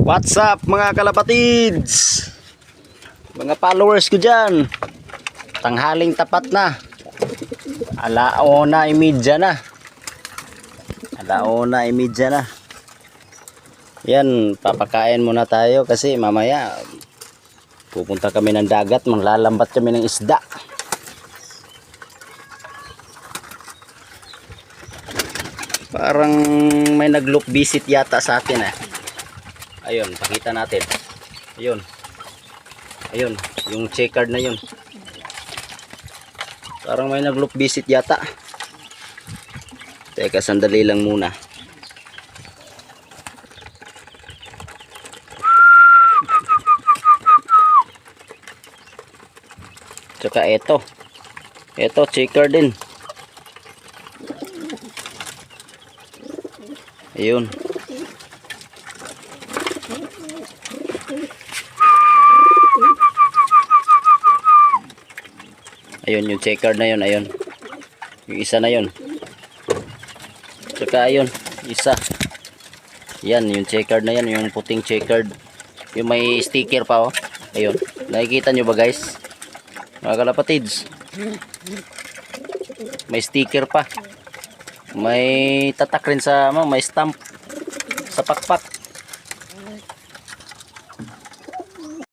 What's up mga kalapatids, mga followers ko dyan. Tanghaling tapat na, 1:30 na. 1:30 na. Yan, papakain muna tayo kasi mamaya pupunta kami ng dagat, manglalambat kami ng isda. Parang may nag-loop visit yata sa atin eh. Ayun, pakita natin. Ayun. Ayun, yung checkered na yun. Parang may nag-loop visit yata. Teka, sandali lang muna. Tsaka ito. Ito, checkered din. Ayun. Ayun yung checkered na yun, ayun. Yung isa na yun. Tsaka ayun, isa. Yan, yung checkered na yan, yung puting checkered. Yung may sticker pa oh. Ayun. Nakikita nyo ba guys? Mga kalapatids. May sticker pa. May tatak rin sa, may stamp sa pakpak.